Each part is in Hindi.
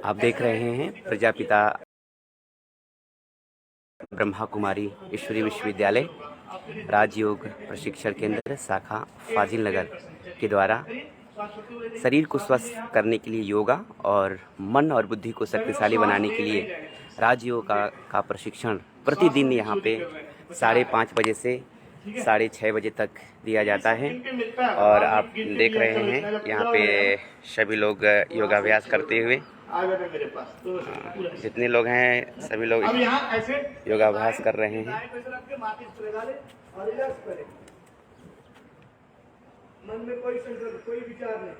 आप देख रहे हैं प्रजापिता ब्रह्मा कुमारी ईश्वरीय विश्वविद्यालय राजयोग प्रशिक्षण केंद्र शाखा फाजिल नगर के द्वारा शरीर को स्वस्थ करने के लिए योगा और मन और बुद्धि को शक्तिशाली बनाने के लिए राजयोग का प्रशिक्षण प्रतिदिन यहाँ पे 5:30 बजे से 6:30 बजे तक दिया जाता है। और आप देख रहे हैं यहाँ पे सभी लोग योगाभ्यास करते हुए, जितने लोग हैं सभी लोग योगाभ्यास कर रहे हैं। मन में कोई विचार नहीं।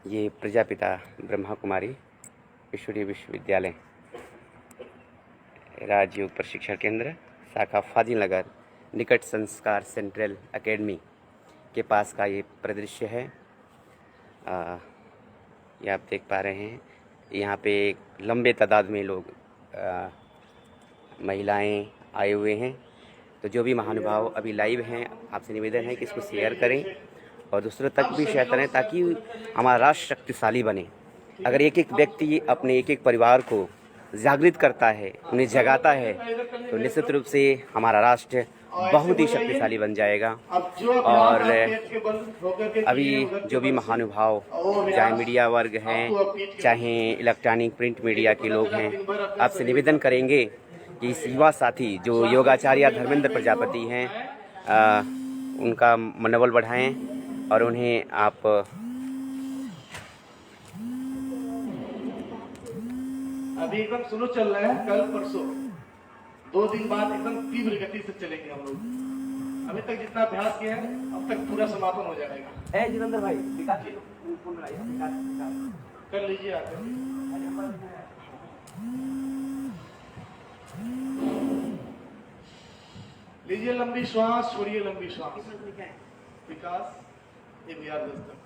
ये प्रजापिता ब्रह्मा कुमारी ईश्वरीय विश्वविद्यालय राजयोग प्रशिक्षण केंद्र शाखा फाजिल नगर निकट संस्कार सेंट्रल एकेडमी के पास का ये परिदृश्य है। ये आप देख पा रहे हैं, यहाँ पे लंबे तादाद में लोग महिलाएं आए हुए हैं। तो जो भी महानुभाव अभी लाइव हैं, आपसे निवेदन है कि इसको शेयर करें और दूसरों तक भी शेयर करें ताकि हमारा राष्ट्र शक्तिशाली बने। अगर एक एक व्यक्ति अपने एक एक परिवार को जागृत करता है, उन्हें जगाता है, तो निश्चित रूप से हमारा राष्ट्र बहुत ही शक्तिशाली बन जाएगा। और अभी जो भी महानुभाव, चाहे मीडिया वर्ग हैं, चाहे इलेक्ट्रॉनिक प्रिंट मीडिया के लोग हैं, आपसे निवेदन करेंगे कि इस युवा साथी जो योगाचार्य धर्मेंद्र प्रजापति हैं, उनका मनोबल बढ़ाएं और उन्हें आप अभी एकदम स्लो चल रहा है। कल परसों 2 दिन बाद एकदम तीव्र गति से चलेंगे हम लोग। अभी तक जितना अभ्यास किया है अब तक पूरा समापन हो जाएगा। जितेंद्र भाई कर लीजिए आकर। लीजिए लंबी श्वास, छोड़िए लंबी श्वास। विकास ये बिहार दस्तक।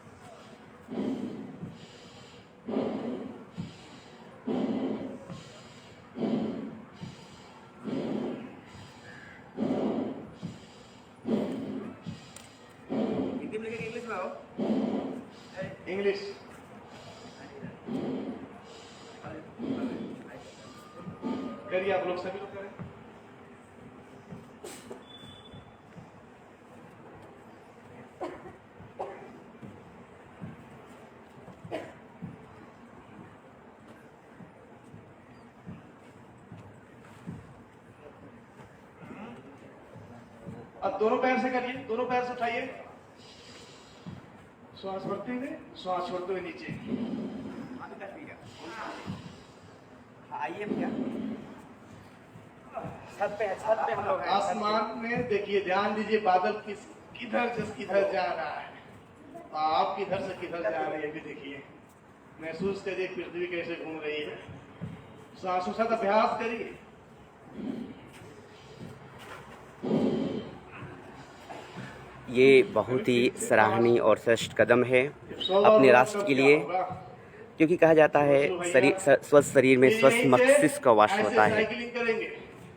इंग्लिश करिए, आप लोग सभी लोग करें। अब दोनों पैर से करिए, दोनों पैर से उठाइए। श्वास भरते हुए, श्वास छोड़ते हुए नीचे। आइए भैया, छत पे हम लोग हैं। आसमान में देखिए, ध्यान दीजिए बादल किधर जा रहा है, आप किधर से किधर जा रही है भी देखिए। महसूस करिए पृथ्वी कैसे घूम रही है। सांसों से अभ्यास करिए। ये बहुत ही सराहनीय और श्रेष्ठ कदम है अपने राष्ट्र के लिए, क्योंकि कहा जाता है स्वस्थ शरीर में स्वस्थ मस्तिष्क का वास होता है।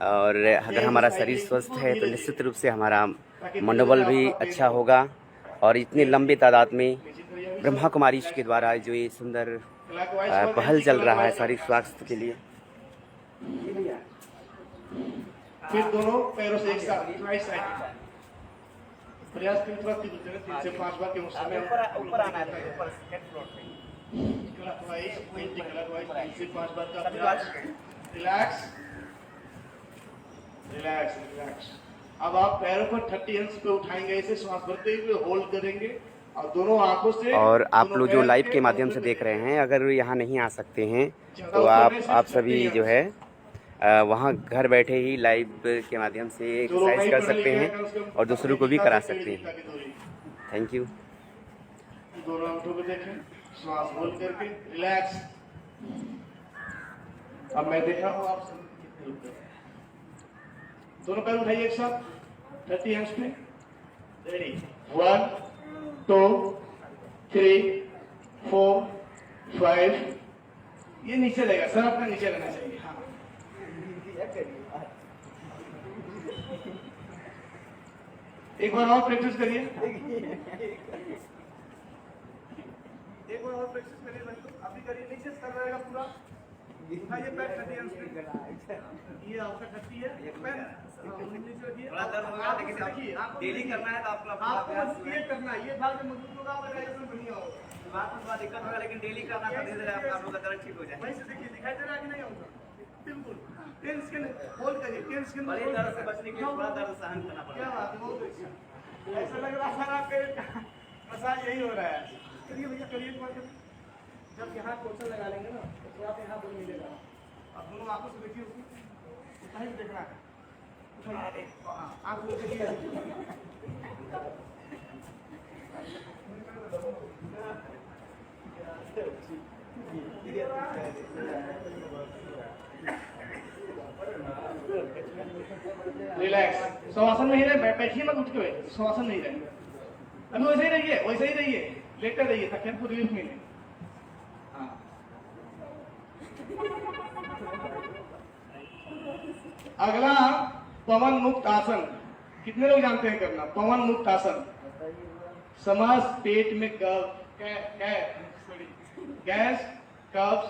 और अगर हमारा शरीर स्वस्थ है तो निश्चित रूप से हमारा मनोबल भी अच्छा होगा। और इतने लंबे तादाद में ब्रह्मा कुमारी के द्वारा जो ये सुंदर पहल चल रहा है शारीरिक स्वास्थ्य के लिए। फिर दोनों पैरों से एक साथ राइट साइड प्रयास करें, थोड़ा 3 से 5 बार के मुस्लिम ऊपर आना है। ऊपर सेकंड फ्लोर पे क्लॉकवाइज 3 से 5 बार का प्रयास। Relax relax relax. अब आप पैरों को 30 इंच पे उठाएंगे, ऐसे श्वास भरते हुए होल्ड करेंगे और दोनों आंखों से। और आप लोग जो लाइव के माध्यम से देख रहे हैं, अगर यहाँ नहीं आ सकते हैं तो आप सभी जो है वहाँ घर बैठे ही लाइव के माध्यम से एक्सरसाइज कर सकते हैं और दूसरों को भी करा सकते हैं। Thank you. दोनों आंखों को देखें, श्वास होल्ड करके रिलैक्स। अब मैं देख रहा हूँ आप सब दोनों पैर उठाइए एक साथ 30 हैंड्स पे। रेडी 1 2 3 4 5। ये नीचे रहेगा सर, अपना नीचे रहना चाहिए। हाँ एक बार और प्रैक्टिस करिए। एक बार और प्रैक्टिस करिए भाई लोग, अभी करिए, नीचे सर रहेगा पूरा, उठाइए पैर 30 अंश पे, ये आपका 30 है, पैर नीचे रखिए, थोड़ा दर्द होगा लेकिन देखिए आपको डेली करना है तो आपको आपको बस ये करना है, ये भाग में मजबूत होगा, आपका डाइजेशन बढ़िया होगा। बात में थोड़ा दिक्कत होगा लेकिन डेली करना था, धीरे धीरे आप लोग का दर्द ठीक हो जाए। वैसे देखिए दिखाई दे रहा है कि नहीं होगा, बिल्कुल 10 सेकंड होल्ड करिए, 10 सेकंड बड़े दर्द से बचने के लिए थोड़ा दर्द सहन करना पड़ेगा। क्या बात है, बहुत अच्छा, ऐसा लग रहा था आपके मसाज यही हो रहा है। करिए भैया, करिए एक बार करिए। जब यहाँ पोर्शन लगा लेंगे ना तो थोड़ा सा यहाँ बल मिलेगा, अब दोनों आंखों से देखिए उसको, उतना ही देखना है, उठाइए, आंख में देखिए, रिलैक्स, शवासन में ही रहे, बैठिए मत, उठ के बैठिए, शवासन नहीं रहे, अभी वैसे ही रहिए, वैसे ही रहिए, लेटे रहिए ताकि आपको रिलीफ मिले। हाँ, अगला पवन मुक्त आसन, कितने लोग जानते हैं करना? पवन मुक्त आसन, समझ पेट में गैस, कब्ज,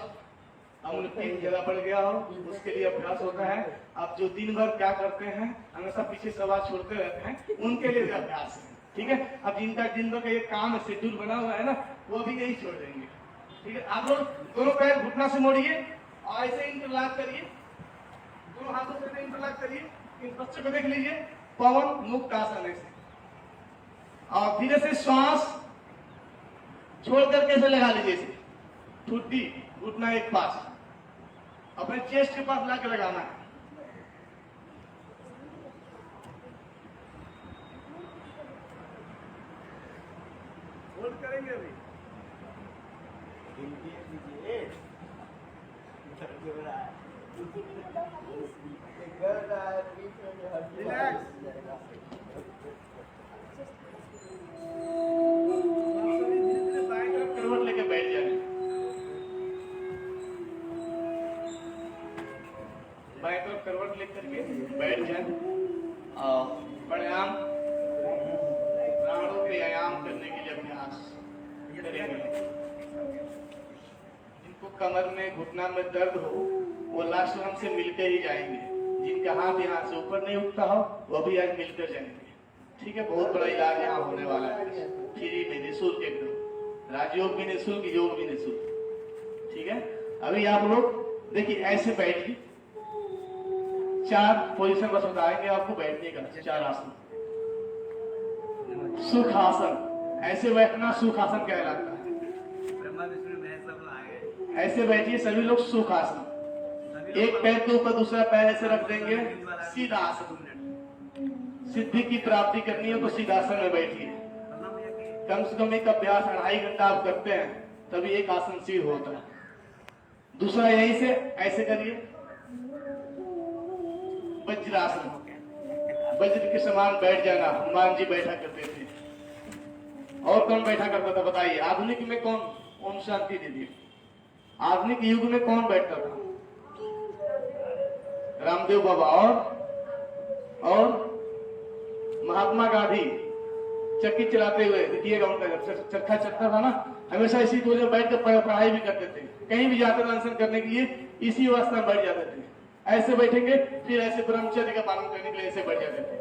अम्लपीत ज्यादा बढ़ गया हो, उसके लिए अभ्यास होता है। आप जो दिन भर क्या करते हैं, हमेशा पीछे सवाल छोड़ते रहते हैं, उनके लिए भी अभ्यास है, ठीक है। अब जिनका दिन भर का ये काम है, शेड्यूल बना हुआ है ना, वो भी यही छोड़ देंगे, ठीक है। आप लोग दोनों पैर घुटना से मोड़िए और ऐसे इंटरलॉक करिए, दोनों हाथों से इंटरलॉक करिए। इन बच्चों को देख लीजिए, पवन मुक्त आसन ऐसे, और धीरे से श्वास छोड़ करके ऐसे लगा लीजिए, इसे ठुड्डी घुटना एक पास अपने चेस्ट के पास लाके लगाना है। होल्ड करेंगे अभी, रिलैक्स, धीरे धीरे बाएं तरफ करवट लेके बैठ जाए, बाएं तरफ करवट लेकर के बैठ जाए और प्राणायाम, प्राणों के व्यायाम करने के लिए अभ्यास करेंगे। जिनको कमर में घुटना में दर्द हो वो लास्ट में हमसे मिलकर ही जाएंगे, जिनका हाथ यहाँ से ऊपर नहीं उठता हो वो भी आज मिलकर जाएंगे, ठीक है। बहुत बड़ा इलाज यहाँ होने वाला है, फ्री में, निःशुल्क एकदम, राजयोग भी निःशुल्क, योग भी निःशुल्क, ठीक है। अभी आप लोग देखिए ऐसे बैठिए, 4 पोजीशन बस बताएंगे आपको बैठने का, 4 आसन। सुखासन, ऐसे बैठना सुखासन कहलाता है। ब्रह्मा विष्णु महेश सब लोग आ गए। ऐसे बैठिए सभी लोग सुखासन, एक पैर के ऊपर दूसरा पैर ऐसे रख देंगे, सीधा आसन। सिद्धि की प्राप्ति करनी है तो सीधासन में बैठिए, कम से कम एक अभ्यास 2.5 घंटा आप करते हैं तभी एक आसन सिद्ध होता है। दूसरा यहीं से ऐसे करिए, वज्रासन, वज्र के समान बैठ जाना, हनुमान जी बैठा करते थे। और कौन बैठा करता था बताइए? आधुनिक में कौन? ओम शांति दीजिए। आधुनिक युग में कौन बैठता था? रामदेव बाबा और महात्मा गांधी चक्की चलाते हुए देखिएगा, उनका जब चरखा चलता था ना, हमेशा इसी को बैठ कर पढ़ाई भी करते थे, कहीं भी जाते थे अनशन करने के लिए इसी अवस्था में बैठ जाते थे। ऐसे बैठेंगे, फिर ऐसे ब्रह्मचर्य का पालन करने के लिए ऐसे बैठ जाते थे।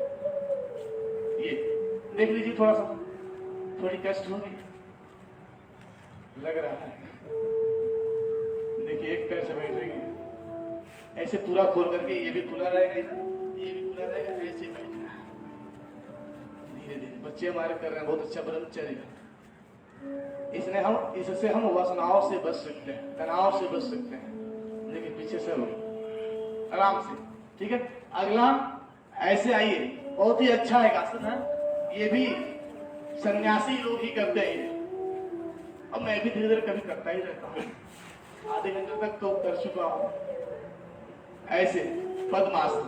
ये देख लीजिए, थोड़ा सा थोड़ी कष्ट होगी लग रहा है। देखिए एक पैर से बैठेंगे, ऐसे पूरा खोल करके, ये भी खुला रहेगा, ये भी खुला रहेगा, ऐसे बैठना। धीरे धीरे बच्चे हमारे कर रहे हैं, बहुत अच्छा ब्रह्मचर्य है। इससे हम वासनाओं से बच सकते हैं, तनाव से बच सकते हैं। देखिए पीछे से आराम से, ठीक है। अगला ऐसे आइए, बहुत ही अच्छा एक आसन है, ये भी सन्यासी लोग ही करते हैं, और मैं भी धीरे धीरे कभी करता ही रहता हूँ। आधे घंटे तक तो कर चुका हूँ। ऐसे पद्मासन,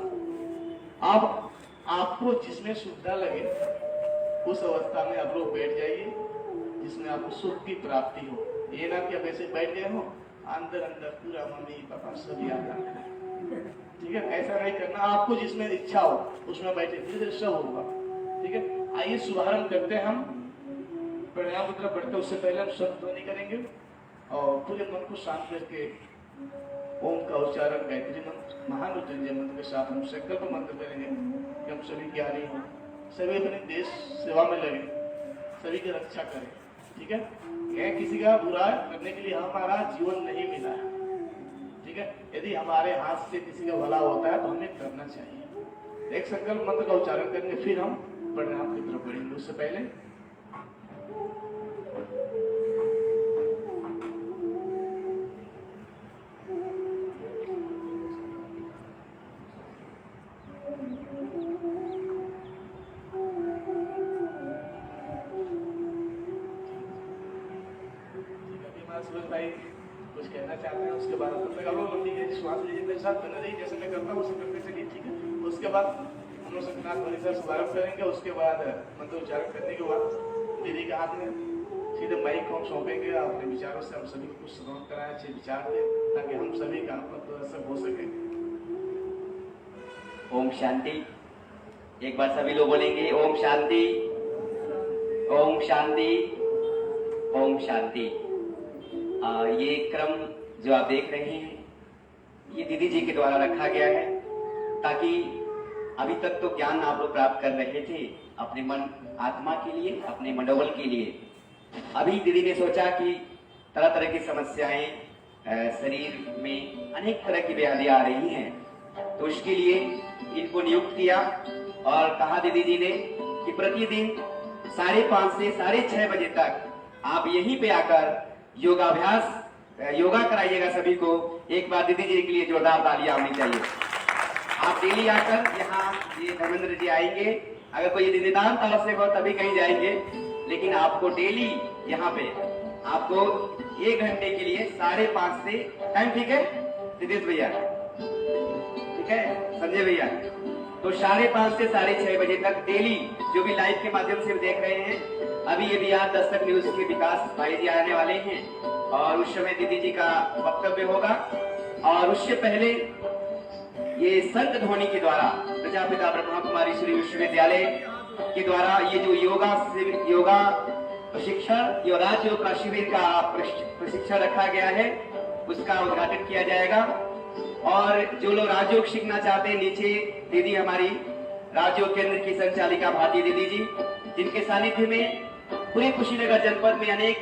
अब आपको जिसमें सुविधा लगे उस अवस्था में आप लोग बैठ जाइए जिसमें आपको सुख की प्राप्ति हो। ये ना कि आप ऐसे बैठ गए हो, अंदर अंदर पूरा मम्मी पापा सभी आता है, ठीक है। ऐसा नहीं करना, आपको जिसमें इच्छा हो उसमें बैठे, धीरे धीरे सब होगा, ठीक है। आइए शुभारंभ करते हैं हम प्राणायाम की तरफ बढ़ते उससे पहले हम शब्द ध्वनि करेंगे और पूरे मन को शांत करके ओम का उच्चारण गायत्री मंत्र महामृत्युंजय मंत्र के साथ हम संकल्प मंत्र करेंगे कि हम सभी ज्ञानी हों, सभी अपने देश सेवा में लगे, सभी की रक्षा करें। ठीक है, यह किसी का बुरा करने के लिए हमारा जीवन नहीं मिला है। ठीक है, यदि हमारे हाथ से किसी का भला होता है तो हमें करना चाहिए। एक संकल्प मंत्र का उच्चारण करेंगे, फिर हम प्राणायाम की तरफ बढ़ेंगे। उससे पहले सूरज भाई कुछ कहना चाहते हैं, उसके बाद तब तक आप लोग लंबी गहरी श्वास लीजिए, मेरे साथ बने रहिए, जैसे मैं करता हूँ उसे करते चलिए। ठीक है, उसके बाद हम लोग सत्यनाथ वाली से शुभारंभ करेंगे। उसके बाद मंत्र उच्चारण करने के बाद दीदी के हाथ में सीधे माइक को हम सौंपेंगे। अपने विचारों से हम सभी को कुछ श्रवण कराएं, अच्छे विचार दें, ताकि हम सभी का प्रदर्शन हो सके। ओम शांति। एक बार सभी लोग बोलेंगे ओम शांति, ओम शांति, ओम शांति। ये क्रम जो आप देख रहे हैं ये दीदी जी के द्वारा रखा गया है, ताकि अभी तक तो ज्ञान आप लोग प्राप्त कर रहे थे अपने मन आत्मा के लिए, अपने मनोबल के लिए। अभी दीदी ने सोचा कि तरह तरह की समस्याएं शरीर में अनेक तरह की व्याधियां आ रही हैं, तो उसके लिए इनको नियुक्त किया और कहा दीदी जी ने कि प्रतिदिन 5:30 से 6:30 बजे तक आप यहीं पे आकर योगा कराइएगा सभी को। एक बार दीदी जी के लिए जोरदार तालियां होनी चाहिए। आप डेली आकर यहाँ ये धर्मेंद्र जी आएंगे, अगर कोई निदान तौर से हो तभी कहीं जाएंगे, लेकिन आपको डेली यहाँ पे आपको 1 घंटे के लिए 5:30 से टाइम, ठीक है नितेश भैया, ठीक है संजय भैया, तो 5:30 से 6:30 बजे तक डेली जो भी लाइव के माध्यम से देख रहे हैं। अभी ये भी आज दस्तक न्यूज के विकास भाई जी आने वाले हैं और उस समय दीदी जी का वक्तव्य होगा। और उससे पहले ये संत ध्वनि के द्वारा प्रजापिता ब्रह्मा कुमारी श्री विश्वविद्यालय के द्वारा ये जो योगा प्रशिक्षण यो राजयोग का शिविर का प्रशिक्षण रखा गया है, उसका उद्घाटन किया जाएगा। और जो लोग राजयोग सीखना चाहते हैं, नीचे दीदी हमारी राजयोग केंद्र की संचालिका भारती दीदी जी, जिनके सानिध्य में पूरे कुशीनगर जनपद में अनेक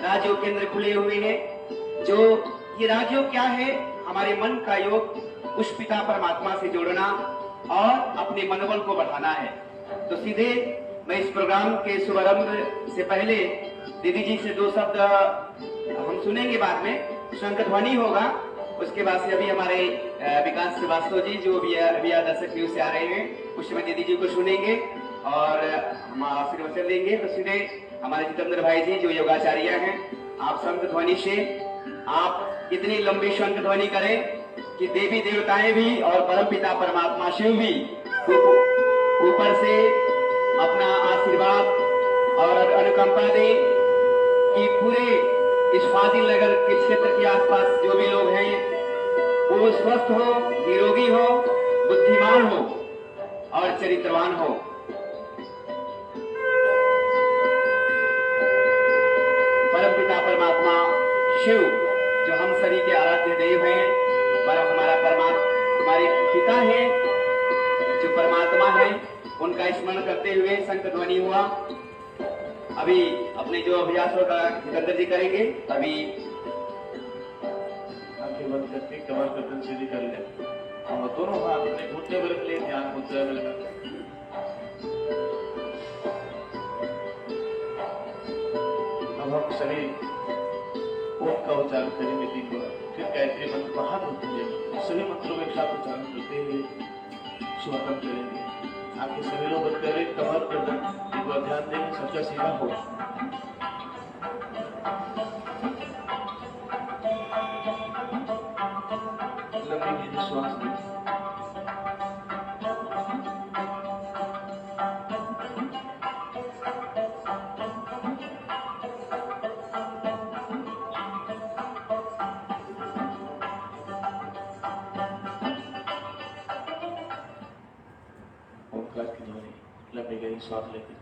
राजयोग केंद्र खुले हुए हैं। जो ये राजयोग क्या है, हमारे मन का योग उस पिता परमात्मा से जोड़ना और अपने मनोबल को बढ़ाना है। तो सीधे मैं इस प्रोग्राम के शुभारंभ से पहले दीदी जी से 2 शब्द हम सुनेंगे, बाद में शंख ध्वनि होगा। उसके बाद से अभी हमारे विकास श्रीवास्तव जी जो भी दर्शक न्यूज से आ रहे हैं, उस समय दीदी जी को सुनेंगे और हम आशीर्वचन देंगे। तो सीधे हमारे जितेंद्र भाई जी जो योगाचार्य हैं, आप शंख ध्वनि से आप इतनी लंबी शंख ध्वनि करें कि देवी देवताएं भी और परम पिता परमात्मा शिव भी ऊपर से अपना आशीर्वाद और अनुकंपा दे कि पूरे इस फाजिल नगर के क्षेत्र के आसपास जो भी लोग हैं वो स्वस्थ हो, निरोगी हो, बुद्धिमान हो और चरित्रवान हो। परमपिता परमात्मा शिव जो हम सभी के आराध्य देव हैं, हमारे पिता हैं जो परमात्मा है, उनका स्मरण करते हुए शंख ध्वनि हुआ। अभी अपने जो अभ्यास होगा जितेंद्र जी करेंगे। अभी आंखें बंद करके कमर गर्दन सीधी कर ले और दोनों हाथ अपने घुटने पर रख ले, ध्यान मुद्रा में लगा। अब हम सभी ओम का उच्चारण करेंगे 3 बार, फिर गायत्री मंत्र महामृत्युंजय, सभी मंत्रों के साथ उच्चारण करते हुए शुभारंभ करेंगे। आपके सभी लोग बंद करें, कमर गर्दन एक बार ध्यान दें, सबका सीधा हो। लंबी गहरी श्वास लें। ओंकार की ध्वनि लंबी गहरी श्वास लेकर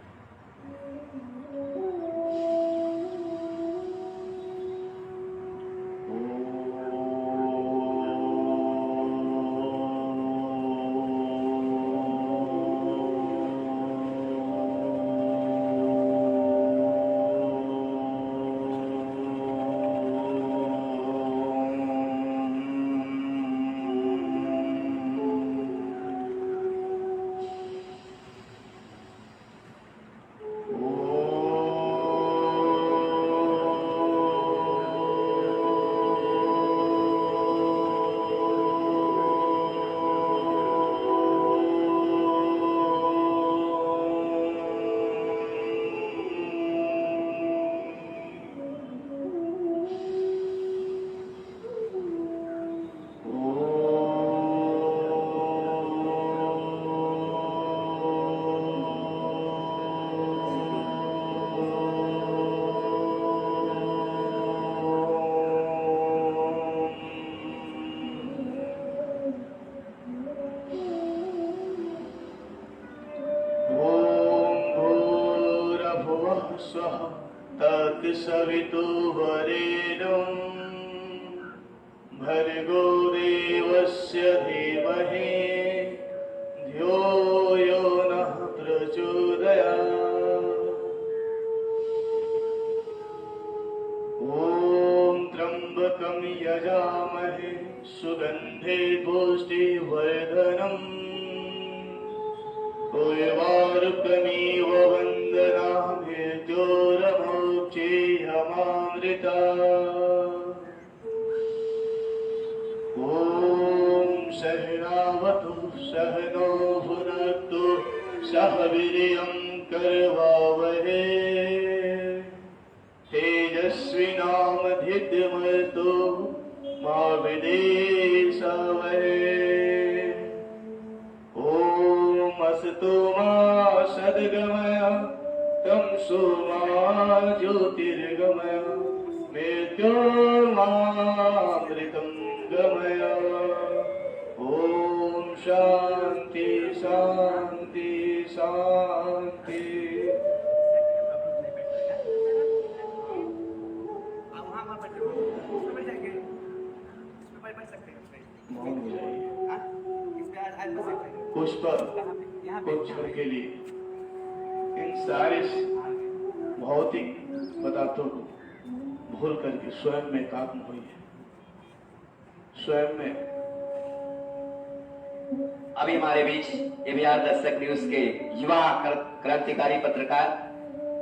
सवितुर्वरेण्यं भर्गो देवस्य धीमहि धियो यो नः प्रचोदयात्। ॐ त्र्यम्बकं यजामहे सुगन्धे पुष्टिवर्धनम् उर्वारुकमिव वन्दनामृत्योर्मुक्षीयमामृता। ॐ सहनावतु सहनो भुनक्तु सह वीर्यं करवावहै तेजस्विनामधिगमस्तु मा विद्विषावहै। ॐ अस्तु मा सद्गमय तमसो मा ज्योतिर्गमय मृत्योर्मामृतं गमय। ॐ शान्ति शान्ति शान्ति। आप वहाँ बैठे हो, उसमें बैठ जाएंगे, इसमें बैठ सकते हैं मौन हो जाइए। हाँ? इसमें आज बस सकते हैं। पुष्प यहाँ पे उपचार के लिए इन सारे भौतिक पदार्थों को भूल करके स्वयं में एकात्म होइए। स्वयं में अभी हमारे बीच ये बिहार दस्तक न्यूज के युवा क्रांतिकारी पत्रकार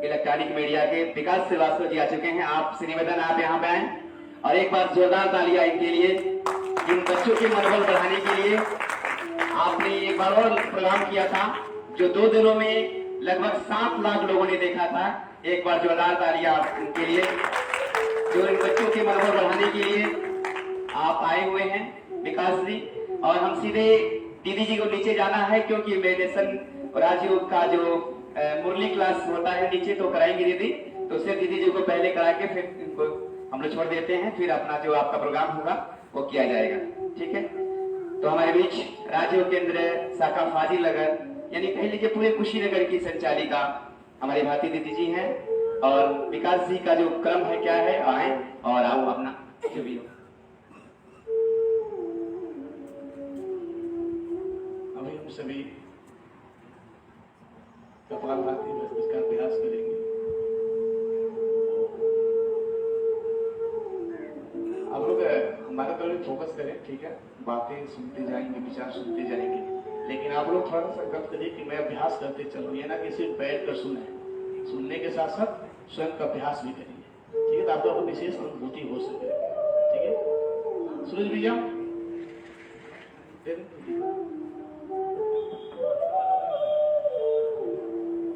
इलेक्ट्रॉनिक मीडिया के विकास श्रीवास्तव जी आ चुके हैं। आपसे निवेदन आप यहाँ पे आए और एक बार जोरदार तालियां इनके लिए, इन बच्चों के मनोबल बढ़ाने के लिए। आपने एक बार और प्रोग्राम किया था जो 2 दिनों में लगभग 7 लाख लोगों ने देखा था। एक बार जोरदार तालियां इनके लिए जो इन बच्चों के मनोबल बढ़ाने के लिए आप आए हुए हैं विकास जी। और हम सीधे दीदी जी को नीचे जाना है क्योंकि मेडिटेशन राजयोग का जो मुरली क्लास होता है नीचे तो कराएंगे दीदी, तो सिर्फ दीदी जी को पहले करा के फिर इनको हम लोग छोड़ देते हैं, फिर अपना जो आपका प्रोग्राम होगा वो किया जाएगा। ठीक है, तो हमारे बीच राजयोग केंद्र शाखा फाजिल नगर यानी कह लीजिए पूरे कुशीनगर की संचालिका हमारी भारती दीदी जी हैं। और विकास जी का जो क्रम है क्या है, आए और आप अपना जो भी हो। अभी हम सभी कपालभाति मस्तिष्क का अभ्यास करेंगे। आप लोग हमारे तरफ फोकस करें, ठीक है? बातें सुनते जाएंगे, विचार सुनते जाएंगे, लेकिन आप लोग थोड़ा सा संकल्प करिए कि मैं अभ्यास करते चलूं। ये ना कि सिर्फ बैठ कर सुनने के साथ साथ स्वयं का अभ्यास भी करिए। ठीक है, तो आपको विशेष अनुभूति हो सके। ठीक है, सूरज भैया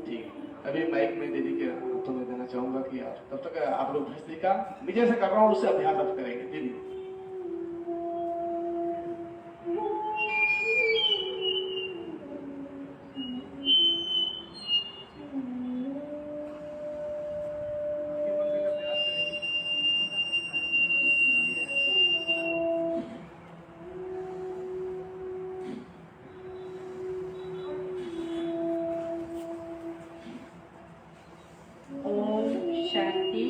ठीक। अभी माइक में दीदी के हाथों में देना चाहूंगा कि आप तब तक आप लोग भस्त्रिका मैं जैसे कर रहा हूँ उससे अभ्यास आप करेंगे। दीदी शांति।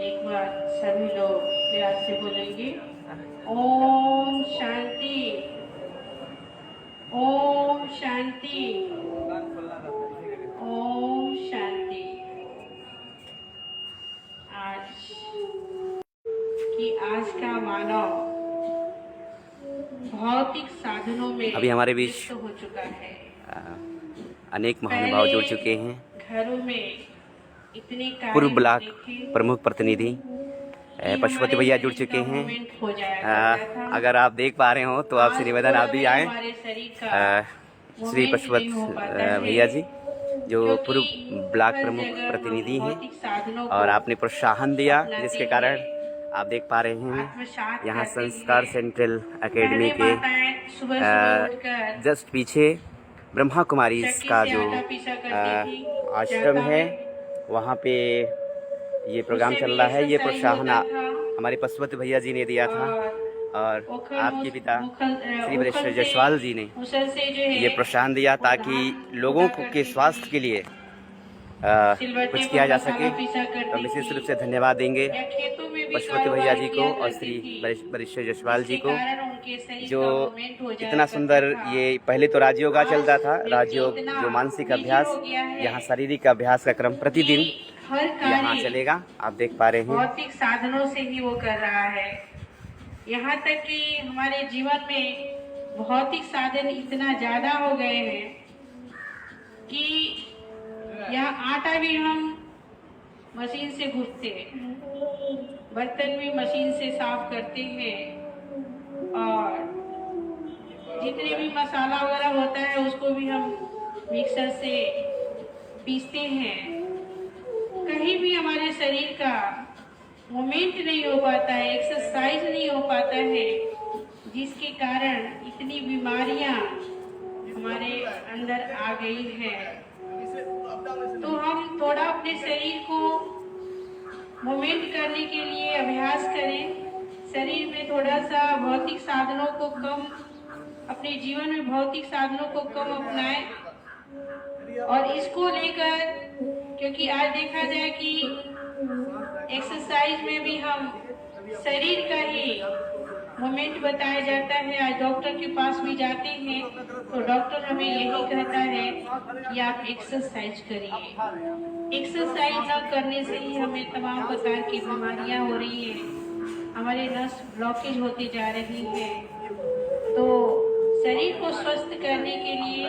एक बार सभी लोग प्यार से बोलेंगे ओम शांति, ओम शांति, ओम शांति। आज का मानव भौतिक साधनों में अभी हमारे बीच व्यस्त हो चुका है। अनेक महानुभाव जुड़ चुके हैं। घरों में इतने पूर्व ब्लॉक प्रमुख प्रतिनिधि पशुपति भैया जुड़ चुके हैं। अगर आप देख पा रहे हो तो आपसे निवेदन आप भी आए। श्री पशुपति भैया जी जो पूर्व ब्लॉक प्रमुख प्रतिनिधि हैं और आपने प्रोत्साहन दिया जिसके कारण आप देख पा रहे हैं यहाँ संस्कार सेंट्रल एकेडमी के जस्ट पीछे ब्रह्मा कुमारी का जो आश्रम है वहाँ पे ये प्रोग्राम चल रहा है। ये प्रोत्साहन हमारे पशुपति भैया जी ने दिया था और आपके पिता श्री वरेश्वर जायसवाल जी ने ये प्रोत्साहन दिया ताकि लोगों के स्वास्थ्य के लिए कुछ किया जा सके। तो विशेष रूप से धन्यवाद देंगे पशुपति भैया जी को और श्री वरिष्ठ जसवाल जी को, जो इतना सुंदर, ये पहले तो राजयोगा चलता था, राजयोग जो मानसिक अभ्यास, यहाँ शारीरिक अभ्यास का क्रम प्रतिदिन यहाँ चलेगा। आप देख पा रहे हैं भौतिक साधनों से ही वो कर रहा है। यहाँ तक कि हमारे जीवन में भौतिक साधन इतना ज्यादा हो गए हैं कि यहाँ आटा भी हम मशीन से गूंथते हैं, बर्तन भी मशीन से साफ करते हैं, और जितने भी मसाला वगैरह होता है उसको भी हम मिक्सर से पीसते हैं। कहीं भी हमारे शरीर का मूवमेंट नहीं हो पाता है, एक्सरसाइज नहीं हो पाता है, जिसके कारण इतनी बीमारियां हमारे अंदर आ गई है। तो हम थोड़ा अपने शरीर को मूवमेंट करने के लिए अभ्यास करें, शरीर में थोड़ा सा भौतिक साधनों को कम, अपने जीवन में भौतिक साधनों को कम अपनाएं। और इसको लेकर, क्योंकि आज देखा जाए कि एक्सरसाइज में भी हम शरीर का ही मूवमेंट बताया जाता है। आज डॉक्टर के पास भी जाते हैं तो डॉक्टर हमें यही कहता है कि आप एक्सरसाइज करिए। एक्सरसाइज न करने से ही हमें तमाम प्रकार की बीमारियां हो रही है, हमारे नस ब्लॉकेज होती जा रही है। तो शरीर को स्वस्थ करने के लिए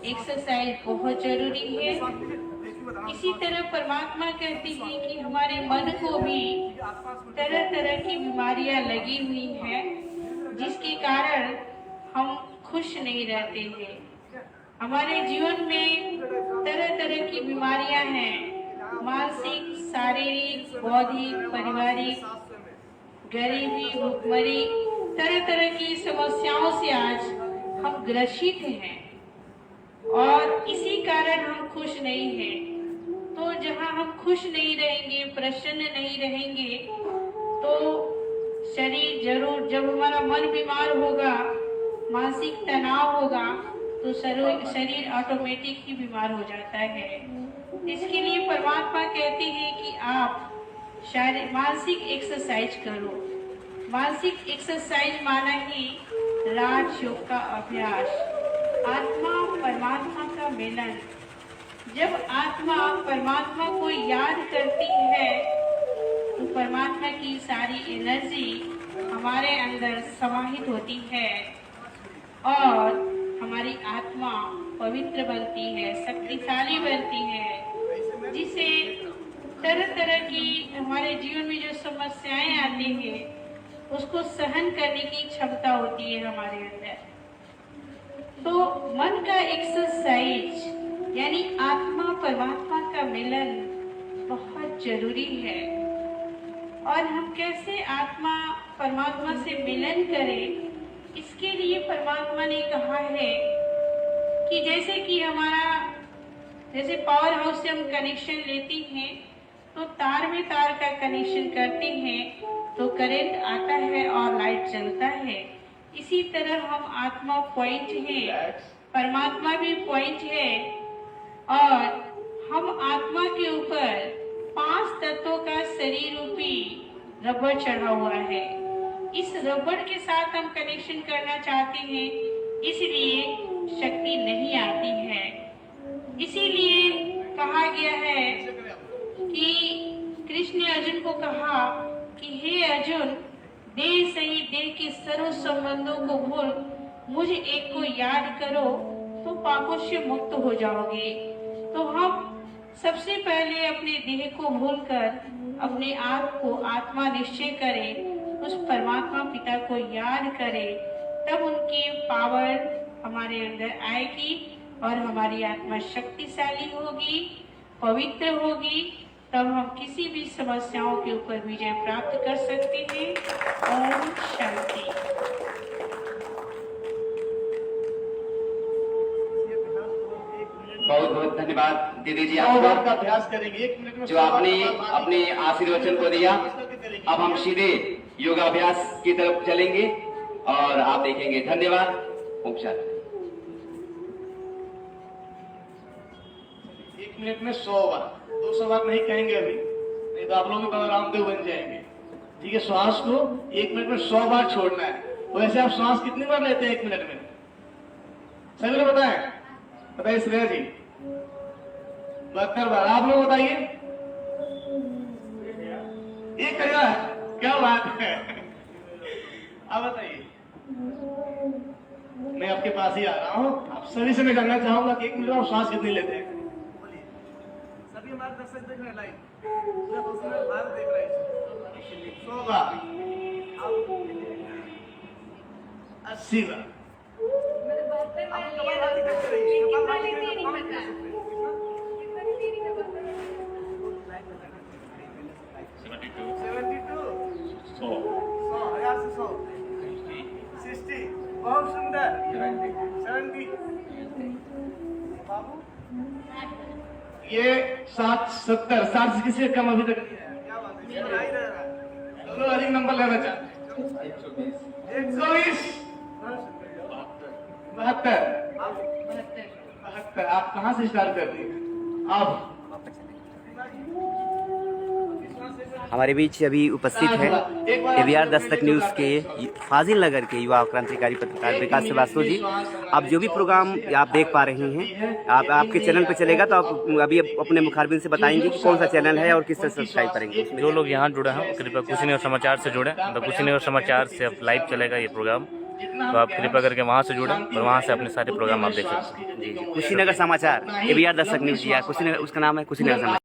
एक्सरसाइज बहुत जरूरी है। इसी तरह परमात्मा कहते हैं कि हमारे मन को भी तरह तरह की बीमारियां लगी हुई हैं, जिसके कारण हम खुश नहीं रहते हैं। हमारे जीवन में तरह तरह की बीमारियां हैं, मानसिक, शारीरिक, बौद्धिक, पारिवारिक, गरीबी, भुखमरी, तरह तरह की समस्याओं से आज हम ग्रसित हैं और इसी कारण हम खुश नहीं हैं। तो जहाँ हम खुश नहीं रहेंगे, प्रसन्न नहीं रहेंगे, तो शरीर जरूर, जब हमारा मन बीमार होगा, मानसिक तनाव होगा, तो शरीर ऑटोमेटिक ही बीमार हो जाता है। इसके लिए परमात्मा कहते हैं कि आप मानसिक एक्सरसाइज करो। मानसिक एक्सरसाइज माना ही राजयोग का अभ्यास, आत्मा परमात्मा का मिलन। जब आत्मा परमात्मा को याद करती है तो परमात्मा की सारी एनर्जी हमारे अंदर समाहित होती है और हमारी आत्मा पवित्र बनती है, शक्तिशाली बनती है, जिसे तरह तरह की हमारे जीवन में जो समस्याएं आती हैं उसको सहन करने की क्षमता होती है हमारे अंदर। तो मन का एक्सरसाइज यानी आत्मा परमात्मा का मिलन बहुत जरूरी है। और हम कैसे आत्मा परमात्मा से मिलन करें, इसके लिए परमात्मा ने कहा है कि जैसे कि जैसे पावर हाउस से हम कनेक्शन लेते हैं तो तार में तार का कनेक्शन करते हैं तो करंट आता है और लाइट जलता है। इसी तरह हम आत्मा पॉइंट है, परमात्मा भी पॉइंट है, और हम आत्मा के ऊपर 5 तत्वों का शरीर रूपी रबड़ चढ़ा हुआ है। इस रबड़ के साथ हम कनेक्शन करना चाहते हैं, इसलिए शक्ति नहीं आती है। इसीलिए कहा गया है कि कृष्ण ने अर्जुन को कहा कि हे अर्जुन, देह सहित देह के सर्व संबंधों को भूल मुझे एक को याद करो तो पापों से मुक्त हो जाओगे। तो हम सबसे पहले अपने देह को भूलकर अपने आप को आत्मा निश्चय करें, उस परमात्मा पिता को याद करें, तब उनकी पावर हमारे अंदर आएगी और हमारी आत्मा शक्तिशाली होगी, पवित्र होगी। तब हम किसी भी समस्याओं के ऊपर विजय प्राप्त कर सकते हैं। ओम शांति। बहुत बहुत धन्यवाद दीदी जी 100 बार आपका, का अभ्यास करेंगे, 1 मिनट में जो आपने अपने आशीर्वचन को दिया। अब हम सीधे योगाभ्यास की तरफ चलेंगे और आप देखेंगे। धन्यवाद। ओम शांति। मिनट में 100 बार, 200 बार नहीं कहेंगे अभी, नहीं तो आप लोग भी बाबा रामदेव बन जाएंगे। ठीक है, श्वास को 1 मिनट में 100 बार छोड़ना है। वैसे आप श्वास कितनी बार लेते हैं 1 मिनट में? सभी लोग बताएं, बताइए श्रेया जी। 72 बार। आप लोग बताइए। ये करेगा, क्या बात है। आप बताइए। मैं आपके पास ही आ रहा हूँ, आप सभी से मैं जानना चाहूंगा कि 1 मिनट में आप श्वास कितनी लेते हैं? सभी हमारे दर्शक देख रहे हैं लाइव, पूरा दूसरा भारत देख रहे हैं। 100 बार, 80 बार, बहुत सुंदर। 70 बाबू ये 60, 70, 60 से किसी कम अभी तक नहीं है। क्या बात है, बना ही रह रहा है। दोनों अधिक नंबर लेना चाहते हैं। 120, 72, 72। आप कहाँ से स्टार्ट कर रही हैं? आप हमारे बीच अभी उपस्थित है AVR दस्तक न्यूज़ के फाजिल नगर के युवा क्रांतिकारी पत्रकार विकास श्रीवास्तव जी। आप जो भी प्रोग्राम आप देख पा रहे हैं, आप आपके चैनल पे चलेगा तो आप अभी अपने मुखारबिन से बताएंगे कि कौन सा चैनल है और किस तरह सब्सक्राइब करेंगे। जो लोग यहाँ जुड़े हैं कृपया कुशीनगर समाचार से जुड़े, तो कुशीनगर समाचार से अब लाइव चलेगा ये प्रोग्राम, तो आप कृपया करके वहाँ से जुड़ें और वहाँ से अपने सारे प्रोग्राम आप देख सकते हैं। जी, कुशीनगर समाचार AVR दस्तक न्यूज़, या कुशीनगर उसका नाम है कुशीनगर समाचार।